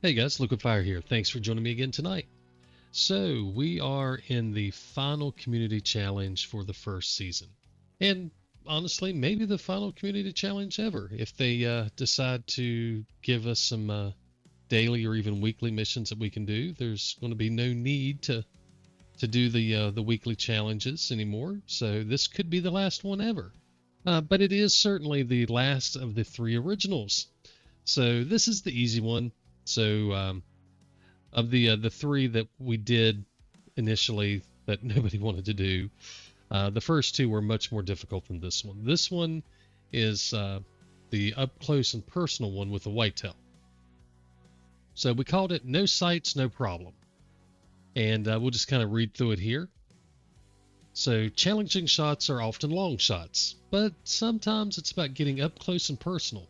Hey guys, Liquid Fire here. Thanks for joining me again tonight. So, we are in the final community challenge for the first season. And honestly, maybe the final community challenge ever if they decide to give us some daily or even weekly missions that we can do. There's going to be no need to do the weekly challenges anymore. So, this could be the last one ever. But it is certainly the last of the three originals. So, this is the easy one. So, of the three that we did initially that nobody wanted to do, the first two were much more difficult than this one. This one is the up close and personal one with the whitetail. So we called it No Sights, No Problem. And we'll just kind of read through it here. So challenging shots are often long shots, but sometimes it's about getting up close and personal.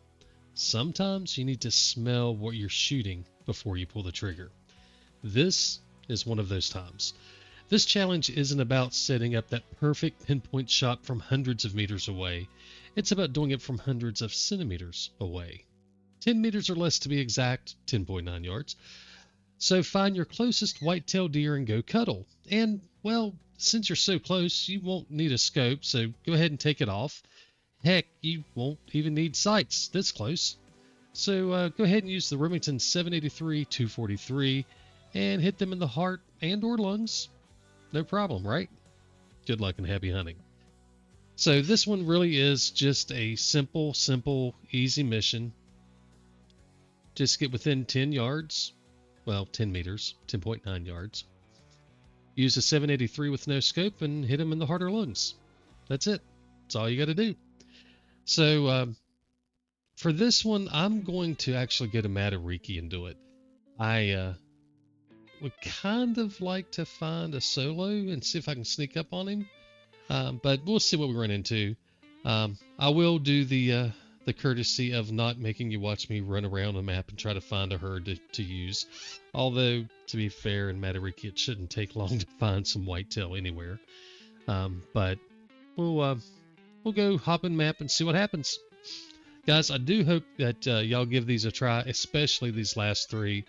Sometimes you need to smell what you're shooting before you pull the trigger. This is one of those times. This challenge isn't about setting up that perfect pinpoint shot from hundreds of meters away. It's about doing it from hundreds of centimeters away. 10 meters or less to be exact, 10.9 yards. So find your closest white-tailed deer and go cuddle. And, well, since you're so close, you won't need a scope, so go ahead and take it off. Heck, you won't even need sights this close. So go ahead and use the Remington 783-243 and hit them in the heart and or lungs. No problem, right? Good luck and happy hunting. So this one really is just a simple, easy mission. Just get within 10 yards. Well, 10 meters, 10.9 yards. Use a 783 with no scope and hit them in the heart or lungs. That's it. That's all you got to do. So for this one, I'm going to actually get a Matariki and do it. I would kind of like to find a solo and see if I can sneak up on him, but we'll see what we run into. I will do the courtesy of not making you watch me run around a map and try to find a herd to use. Although, to be fair, in Matariki, it shouldn't take long to find some whitetail anywhere. But we'll go hop in map and see what happens. Guys, I do hope that y'all give these a try, especially these last three.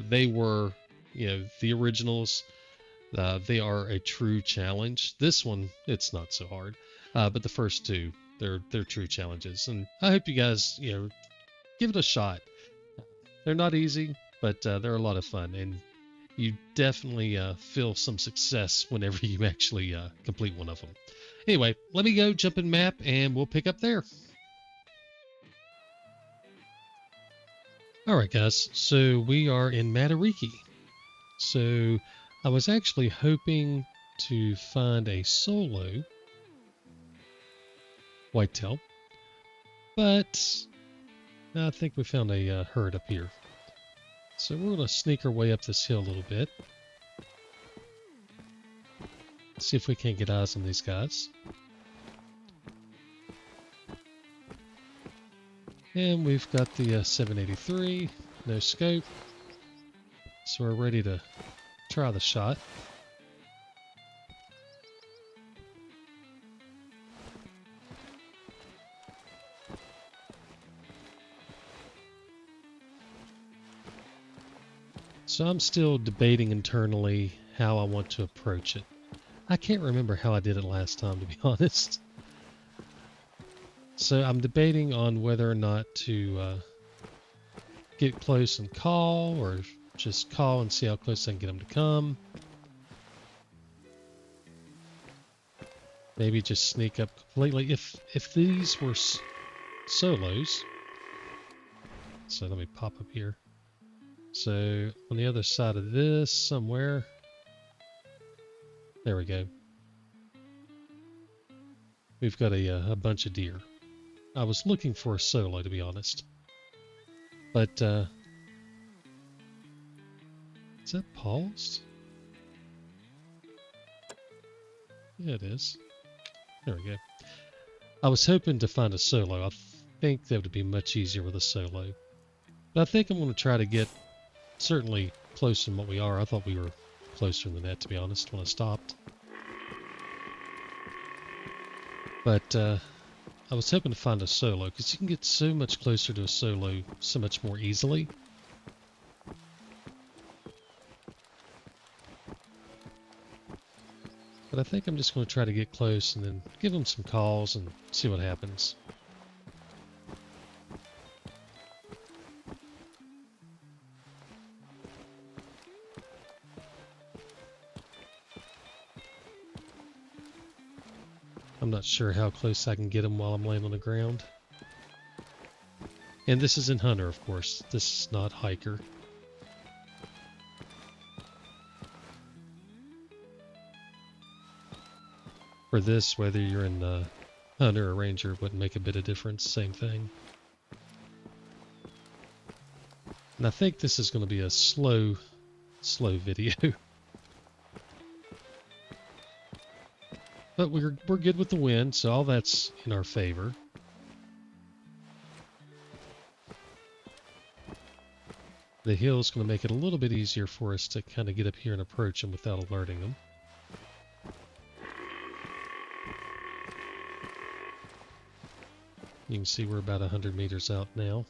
They were, the originals. They are a true challenge. This one, it's not so hard, but the first two, they're true challenges, and I hope you guys, give it a shot. They're not easy, but they're a lot of fun, and you definitely feel some success whenever you actually complete one of them. Anyway, let me go jump in map, and we'll pick up there. All right, guys. So we are in Matariki. So I was actually hoping to find a solo whitetail, but I think we found a herd up here. So we're going to sneak our way up this hill a little bit. See if we can't get eyes on these guys. And we've got the 783, no scope. So we're ready to try the shot. So I'm still debating internally how I want to approach it. I can't remember how I did it last time, to be honest. So I'm debating on whether or not to get close and call, or just call and see how close I can get them to come. Maybe just sneak up completely. If these were solos, so let me pop up here. So on the other side of this, somewhere, there we go. We've got a bunch of deer. I was looking for a solo, to be honest. But, is that paused? Yeah, it is. There we go. I was hoping to find a solo. I think that would be much easier with a solo. But I think I'm going to try to get certainly closer than what we are. I thought we were closer than that, to be honest, when I stopped. But I was hoping to find a solo, because you can get so much closer to a solo so much more easily. But I think I'm just going to try to get close and then give them some calls and see what happens. I'm not sure how close I can get them while I'm laying on the ground. And this is in Hunter, of course. This is not Hiker. For this, whether you're in Hunter or Ranger, wouldn't make a bit of difference. Same thing. And I think this is going to be a slow video. But we're good with the wind, so all that's in our favor. The hill is going to make it a little bit easier for us to kind of get up here and approach them without alerting them. You can see we're about 100 meters out now.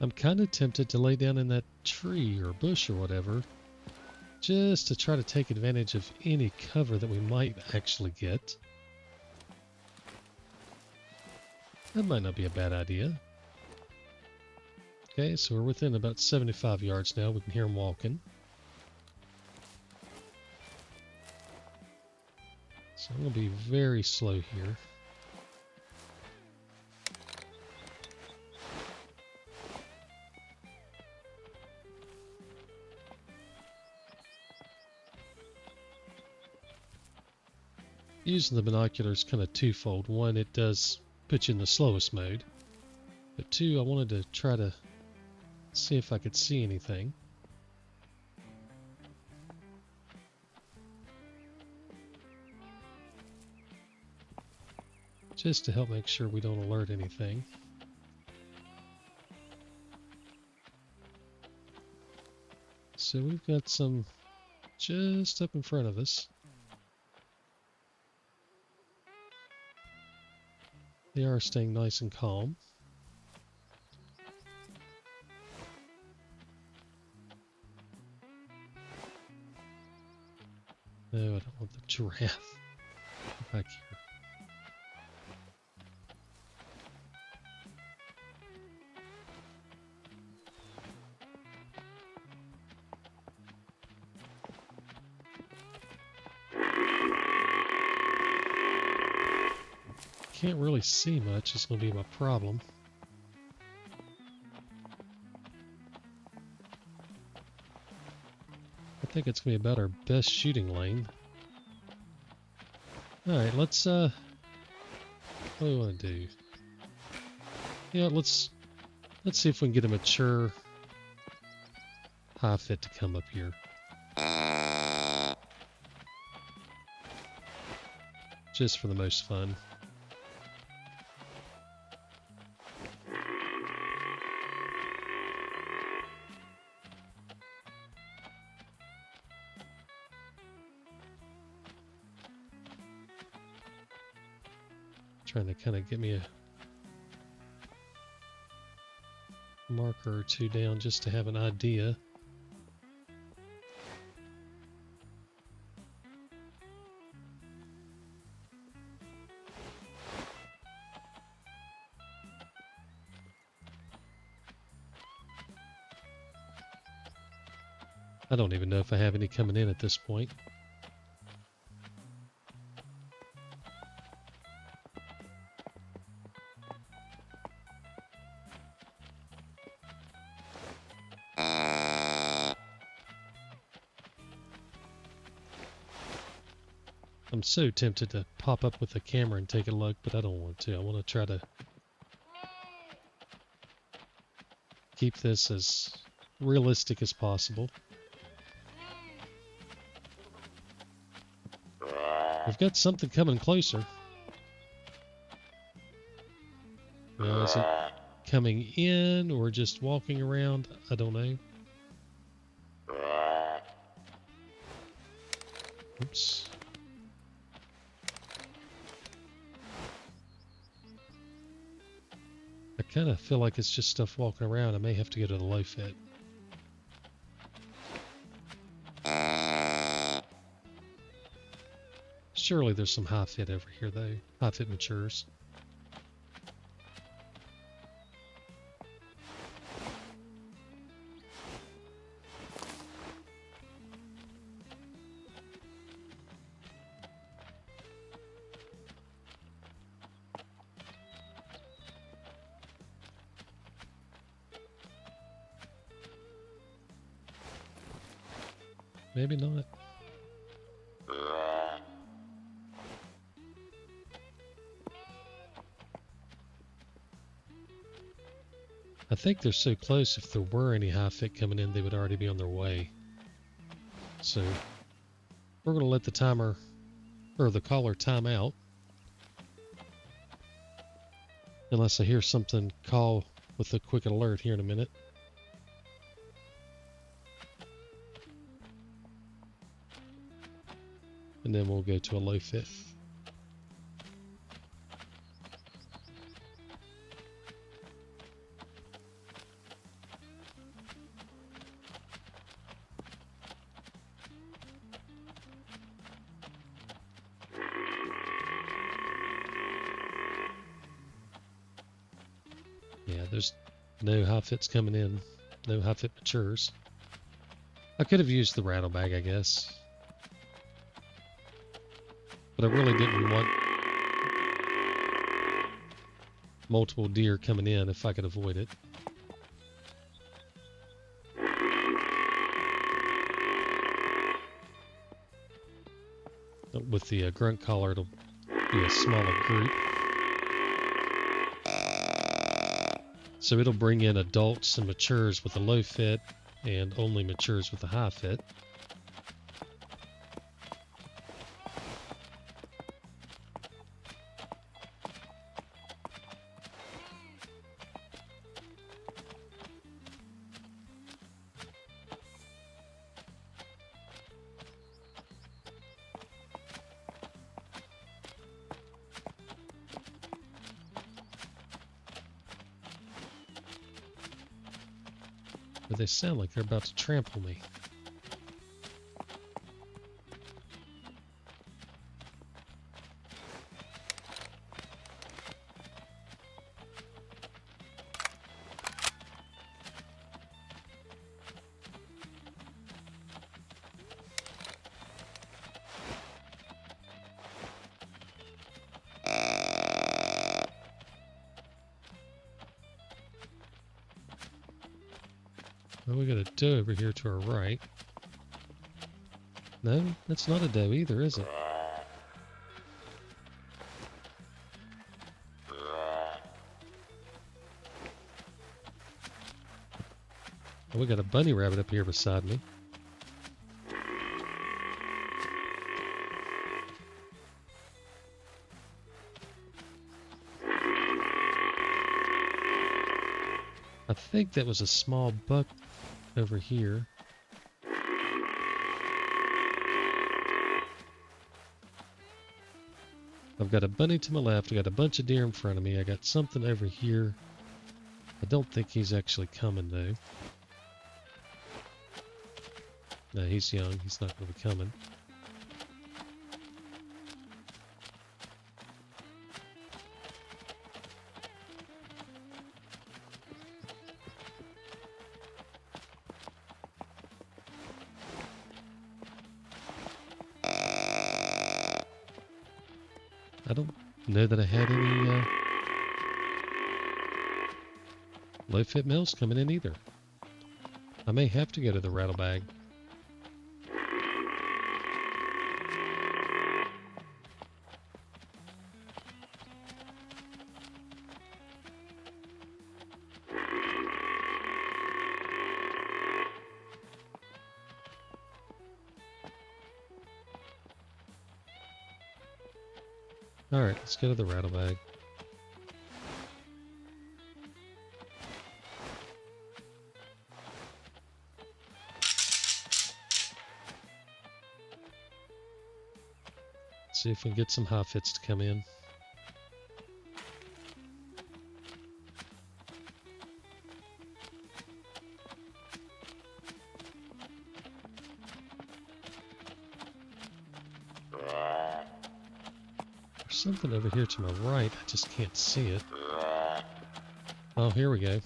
I'm kind of tempted to lay down in that tree or bush or whatever, just to try to take advantage of any cover that we might actually get. That might not be a bad idea. Okay, so we're within about 75 yards now. We can hear them walking. So I'm going to be very slow here. Using the binoculars kind of twofold. One, it does put you in the slowest mode. But two, I wanted to try to see if I could see anything. Just to help make sure we don't alert anything. So we've got some just up in front of us. They are staying nice and calm. No, I don't want the giraffe. Back here. Can't really see much. It's going to be my problem. I think it's going to be about our best shooting lane. Alright, let's, what do we want to do? Yeah, let's see if we can get a mature high fit to come up here. Just for the most fun. Trying to kind of get me a marker or two down just to have an idea. I don't even know if I have any coming in at this point. I'm so tempted to pop up with the camera and take a look, but I don't want to. I want to try to keep this as realistic as possible. We've got something coming closer. Now, is it coming in or just walking around? I don't know. Oops. I kind of feel like it's just stuff walking around. I may have to go to the low fit. Surely there's some high fit over here, though. High fit matures. Maybe not. I think they're so close, if there were any high fit coming in, they would already be on their way. So we're going to let the timer, or the caller, time out. Unless I hear something call with a quick alert here in a minute. And then we'll go to a low fit. Yeah, there's no high fits coming in. No high fit matures. I could have used the rattle bag, I guess. But I really didn't want multiple deer coming in if I could avoid it. With the grunt collar, it'll be a smaller group. So it'll bring in adults and matures with a low fit and only matures with a high fit. But they sound like they're about to trample me. Well, we got a doe over here to our right. No, that's not a doe either, is it? Oh, we got a bunny rabbit up here beside me. I think that was a small buck over here. I've got a bunny to my left. I got a bunch of deer in front of me. I got something over here. I don't think he's actually coming, though. No, he's young. He's not going to be coming. I don't know that I had any low fit males coming in either. I may have to go to the rattle bag. Alright, let's go to the rattle bag. See if we can get some high fits to come in. something over here to my right. I just can't see it. Oh, here we go.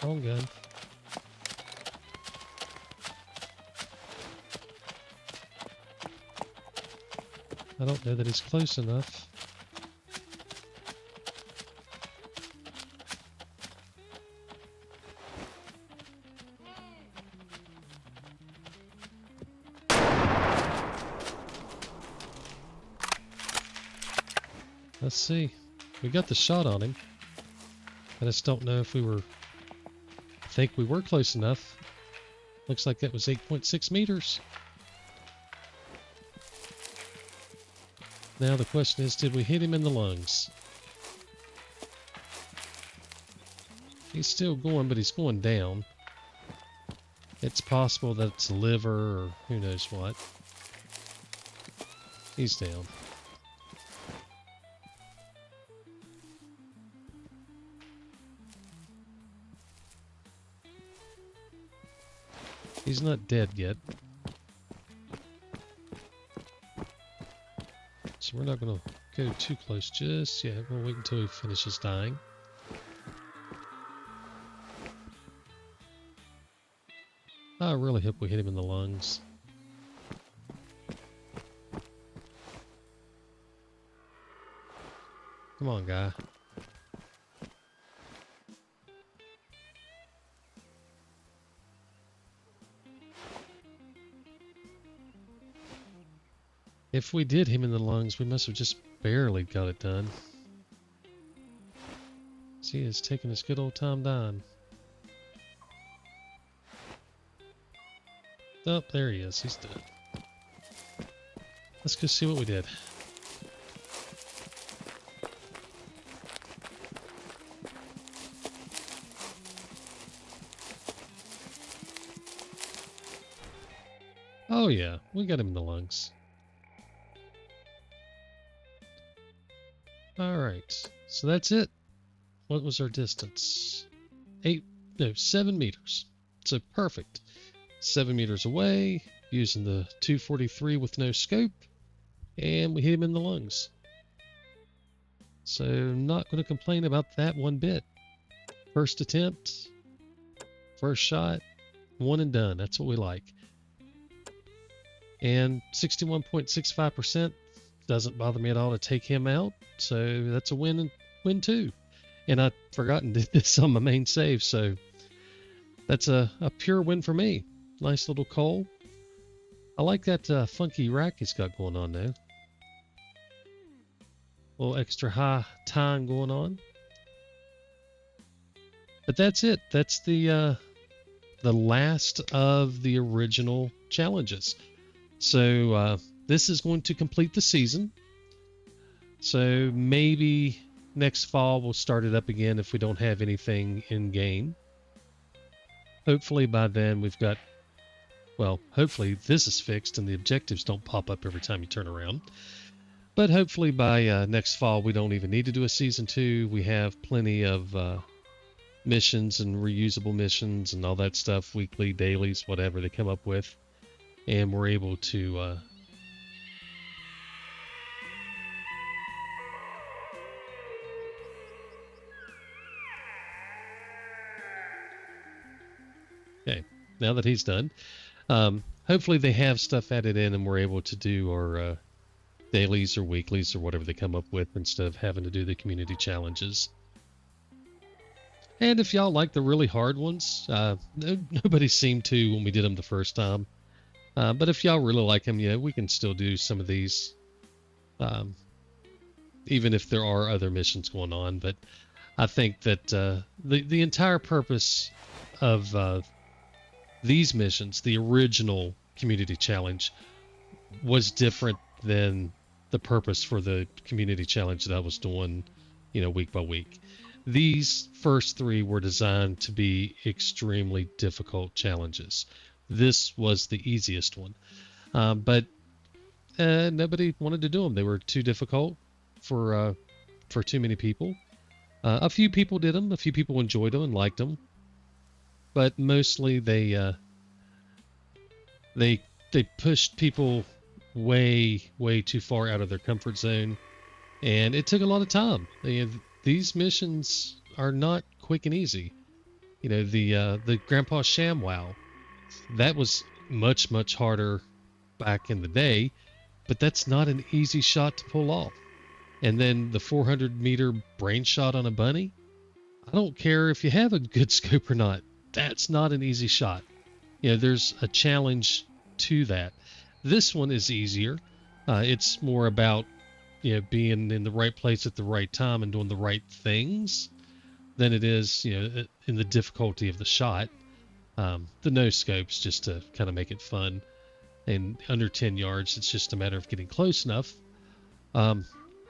Wrong gun. I don't know that he's close enough. Let's see. We got the shot on him. I just don't know if we were... I think we were close enough. Looks like that was 8.6 meters. Now the question is, did we hit him in the lungs? He's still going, but he's going down. It's possible that it's liver or who knows what. He's down. He's not dead yet. So we're not going to go too close just yet. We'll wait until he finishes dying. I really hope we hit him in the lungs. Come on, guy. If we did him in the lungs, we must have just barely got it done. See, he's taking his good old time dying. Oh, there he is. He's dead. Let's go see what we did. Oh yeah, we got him in the lungs. Alright, so that's it. What was our distance? 7 meters. So perfect. 7 meters away, using the 243 with no scope, and we hit him in the lungs. So not going to complain about that one bit. First attempt, first shot, one and done. That's what we like. And 61.65% doesn't bother me at all to take him out. So that's a win too. And I'd forgotten to do this on my main save, so that's a pure win for me. Nice little coal. I like that funky rack he's got going on now. A little extra high time going on. But that's it. That's the last of the original challenges. So this is going to complete the season. So maybe next fall we'll start it up again if we don't have anything in game. Hopefully by then we've got, well, hopefully this is fixed and the objectives don't pop up every time you turn around. But hopefully by next fall we don't even need to do a season 2. We have plenty of missions and reusable missions and all that stuff, weekly, dailies, whatever they come up with. And we're able to okay, now that he's done, hopefully they have stuff added in and we're able to do our dailies or weeklies or whatever they come up with instead of having to do the community challenges. And if y'all like the really hard ones, nobody seemed to when we did them the first time. But if y'all really like them, yeah, we can still do some of these, even if there are other missions going on. But I think that the entire purpose of these missions, the original community challenge, was different than the purpose for the community challenge that I was doing, week by week. These first 3 were designed to be extremely difficult challenges. this was the easiest one. But nobody wanted to do them. They were too difficult for too many people. A few people did them. A few people enjoyed them and liked them, but mostly they they pushed people way too far out of their comfort zone, and it took a lot of time. These missions are not quick and easy. The Grandpa ShamWow, that was much harder back in the day, but that's not an easy shot to pull off. And then the 400-meter brain shot on a bunny, I don't care if you have a good scope or not, that's not an easy shot. There's a challenge to that. This one is easier. It's more about being in the right place at the right time and doing the right things than it is in the difficulty of the shot. The no scopes just to kind of make it fun, and under 10 yards, it's just a matter of getting close enough.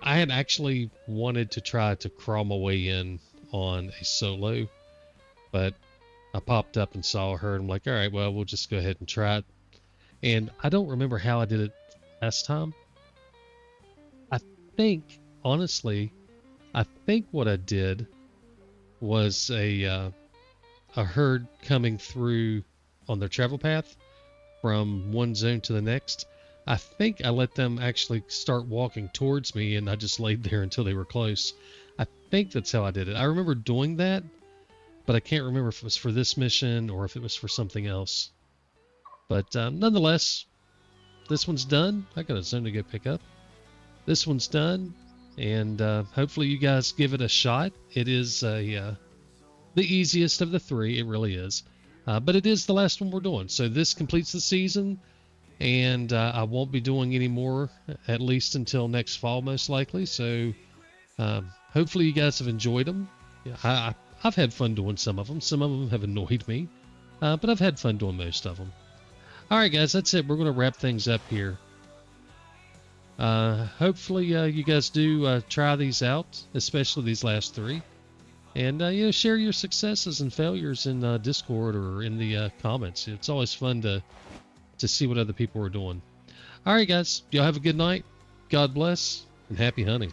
I had actually wanted to try to crawl my way in on a solo, but I popped up and saw her, and I'm like, all right, well, we'll just go ahead and try it. And I don't remember how I did it last time. I think, honestly, what I did was a herd coming through on their travel path from one zone to the next. I think I let them actually start walking towards me, and I just laid there until they were close. I think that's how I did it. I remember doing that, but I can't remember if it was for this mission or if it was for something else. But nonetheless, this one's done. I got a zone to go pick up. This one's done, and hopefully you guys give it a shot. It is the easiest of the three. It really is. But it is the last one we're doing. So this completes the season, and I won't be doing any more, at least until next fall, most likely. So hopefully you guys have enjoyed them. Yeah, I've had fun doing some of them. Some of them have annoyed me, but I've had fun doing most of them. All right, guys, that's it. We're going to wrap things up here. Hopefully you guys do try these out, especially these last three. And share your successes and failures in Discord or in the comments. It's always fun to see what other people are doing. All right, guys. Y'all have a good night. God bless, and happy hunting.